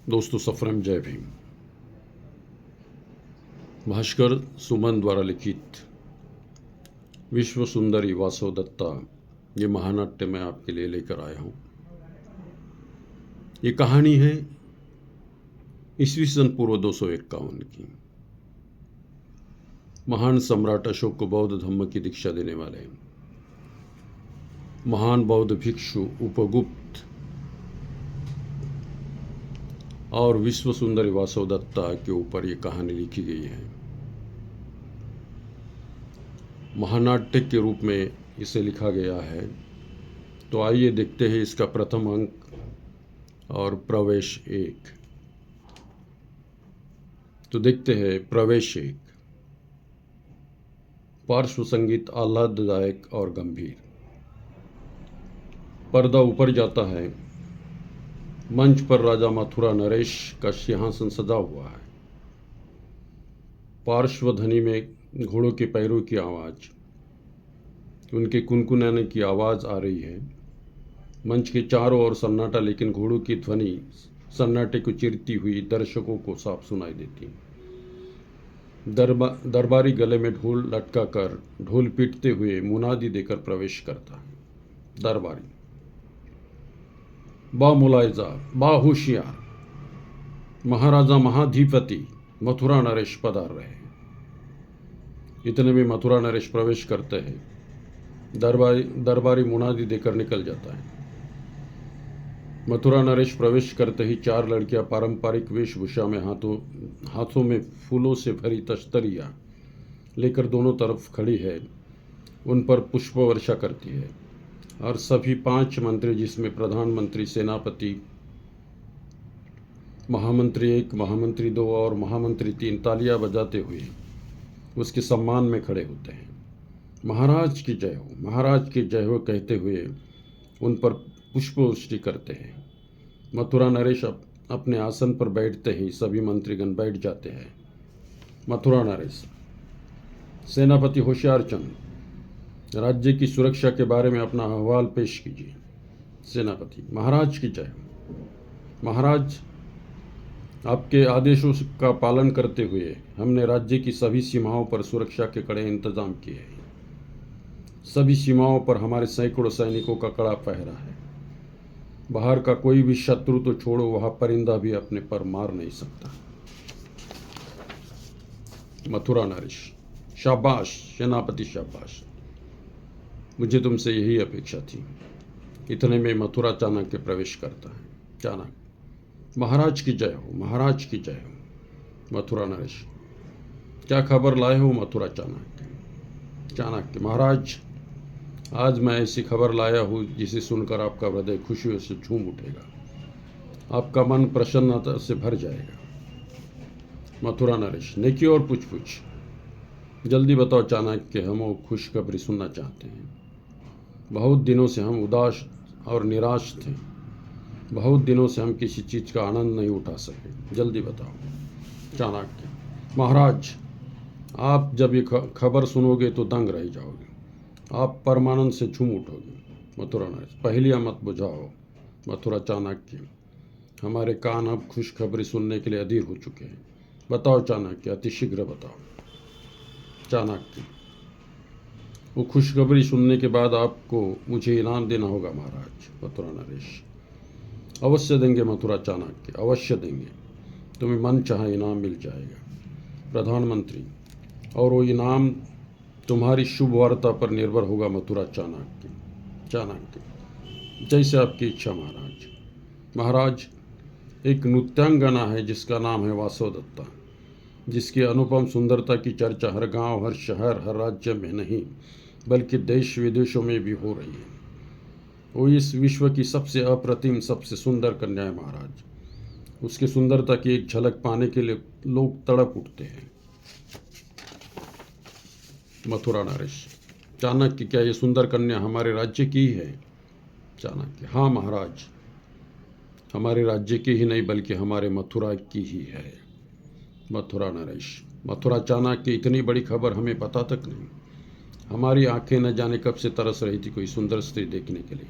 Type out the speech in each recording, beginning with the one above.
दोस्तों सफरम जय भीम। भास्कर सुमन द्वारा लिखित विश्व सुंदरी वासव दत्ता ये महानाट्य मैं आपके लिए लेकर आया हूँ। ये कहानी है ईस्वी सन पूर्व 251 की। महान सम्राट अशोक को बौद्ध धर्म की दीक्षा देने वाले महान बौद्ध भिक्षु उपगुप्त और विश्व सुंदरी वासव दत्ता के ऊपर ये कहानी लिखी गई है। महानाट्य के रूप में इसे लिखा गया है। तो आइए देखते हैं इसका प्रथम अंक और प्रवेश एक। तो देखते हैं प्रवेश एक। पार्श्व संगीत आह्लाददायक और गंभीर। पर्दा ऊपर जाता है। मंच पर राजा मथुरा नरेश का सिंहासन सजा हुआ है। पार्श्वध्वनि में घोड़ों के पैरों की आवाज़, उनके कुनकुनाने की आवाज़ आ रही है। मंच के चारों ओर सन्नाटा, लेकिन घोड़ों की ध्वनि सन्नाटे को चीरती हुई दर्शकों को साफ सुनाई देती। दरबारी गले में ढोल लटका कर ढोल पीटते हुए मुनादी देकर प्रवेश करता है। दरबारी बा मुलायजा, बा होशियार, महाराजा महाधिपति मथुरा नरेश पधार रहे। इतने में मथुरा नरेश प्रवेश करते हैं। दरबारी मुनादी देकर निकल जाता है। मथुरा नरेश प्रवेश करते ही चार लड़कियां पारंपरिक वेशभूषा में हाथों में फूलों से भरी तश्तरियां लेकर दोनों तरफ खड़ी है। उन पर पुष्प वर्षा करती है और सभी 5 मंत्री, जिसमें प्रधानमंत्री, सेनापति, महामंत्री 1, महामंत्री 2 और महामंत्री 3 तालियां बजाते हुए उसके सम्मान में खड़े होते हैं। महाराज की जय हो, महाराज की जय हो कहते हुए उन पर पुष्पवृष्टि करते हैं। मथुरा नरेश अपने आसन पर बैठते ही सभी मंत्रीगण बैठ जाते हैं। मथुरा नरेश, सेनापति होशियारचंद, राज्य की सुरक्षा के बारे में अपना अहवाल पेश कीजिए। सेनापति, महाराज की जय हो। महाराज, आपके आदेशों का पालन करते हुए हमने राज्य की सभी सीमाओं पर सुरक्षा के कड़े इंतजाम किए हैं। सभी सीमाओं पर हमारे सैकड़ों सैनिकों का कड़ा पहरा है। बाहर का कोई भी शत्रु तो छोड़ो, वहां परिंदा भी अपने पर मार नहीं सकता। मथुरा नरेश, शाबाश सेनापति, शाबाश, मुझे तुमसे यही अपेक्षा थी। इतने में मथुरा चाणक्य प्रवेश करता है। चाणक्य, महाराज की जय हो, महाराज की जय हो। मथुरा नरेश, क्या खबर लाए हो मथुरा चाणक्य? चाणक्य, महाराज, आज मैं ऐसी खबर लाया हूँ जिसे सुनकर आपका हृदय खुशियों से झूम उठेगा। आपका मन प्रसन्नता से भर जाएगा। मथुरा नरेश, नेकी और पूछ, जल्दी बताओ चाणक्य, हम वो खुशखबरी सुनना चाहते हैं। बहुत दिनों से हम उदास और निराश थे। बहुत दिनों से हम किसी चीज़ का आनंद नहीं उठा सके। जल्दी बताओ। चाणक्य, महाराज, आप जब ये खबर सुनोगे तो दंग रह जाओगे। आप परमानंद से झूम उठोगे। मथुरा नरेश, पहेलियां मत बुझाओ। मथुरा चाणक्य, हमारे कान अब खुशखबरी सुनने के लिए अधीर हो चुके हैं। बताओ चाणक्य, अतिशीघ्र बताओ। चाणक्य, वो खुशखबरी सुनने के बाद आपको मुझे इनाम देना होगा महाराज। मथुरा नरेश, अवश्य देंगे मथुरा चाणक्य, अवश्य देंगे। तुम्हें मन चाहा इनाम मिल जाएगा। प्रधानमंत्री, और वो इनाम तुम्हारी शुभ वार्ता पर निर्भर होगा मथुरा चाणक्य। चाणक्य, जैसे आपकी इच्छा महाराज। महाराज, एक नृत्यांगना है जिसका नाम है वासव दत्ता, जिसकी अनुपम सुंदरता की चर्चा हर गांव, हर शहर, हर राज्य में नहीं बल्कि देश विदेशों में भी हो रही है। वो इस विश्व की सबसे अप्रतिम, सबसे सुंदर कन्या है महाराज। उसकी सुंदरता की एक झलक पाने के लिए लोग तड़प उठते हैं। मथुरा नरेश, चाणक्य, क्या ये सुंदर कन्या हमारे राज्य की है? चाणक्य, हाँ महाराज, हमारे राज्य की ही नहीं बल्कि हमारे मथुरा की ही है। मथुरा नरेश, मथुरा चाणक्य, इतनी बड़ी खबर हमें पता तक नहीं। हमारी आंखें न जाने कब से तरस रही थी कोई सुंदर स्त्री देखने के लिए।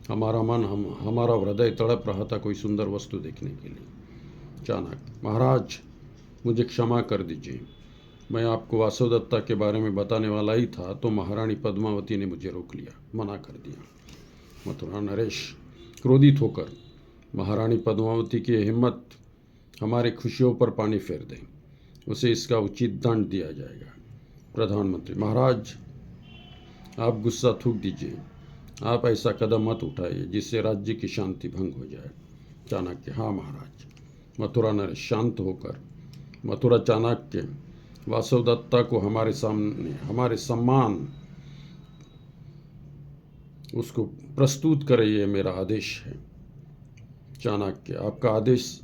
हमारा मन, हमारा हृदय तड़प रहा था कोई सुंदर वस्तु देखने के लिए। चाणक्य, महाराज मुझे क्षमा कर दीजिए, मैं आपको वासवदत्ता के बारे में बताने वाला ही था तो महारानी पद्मावती ने मुझे रोक लिया, मना कर दिया। मथुरा नरेश क्रोधित होकर, महारानी पद्मावती की हिम्मत हमारी खुशियों पर पानी फेर दें, उसे इसका उचित दंड दिया जाएगा। प्रधानमंत्री, महाराज आप गुस्सा थूक दीजिए, आप ऐसा कदम मत उठाइए जिससे राज्य की शांति भंग हो जाए। चाणक्य, हाँ महाराज। मथुरा नरेश शांत होकर, मथुरा चाणक्य, वासवदत्ता को हमारे सामने हमारे सम्मान उसको प्रस्तुत करे, ये मेरा आदेश है। चाणक्य, आपका आदेश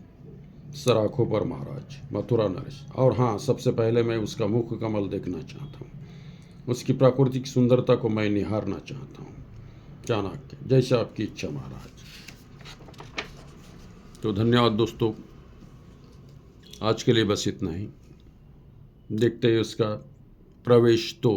सराखों पर महाराज। मथुरा नरेश, और हाँ, सबसे पहले मैं उसका मुख कमल देखना चाहता हूँ, उसकी प्राकृतिक सुंदरता को मैं निहारना चाहता हूँ। चाणक्य, जैसा आपकी इच्छा महाराज। तो धन्यवाद दोस्तों, आज के लिए बस इतना ही। देखते हैं उसका प्रवेश तो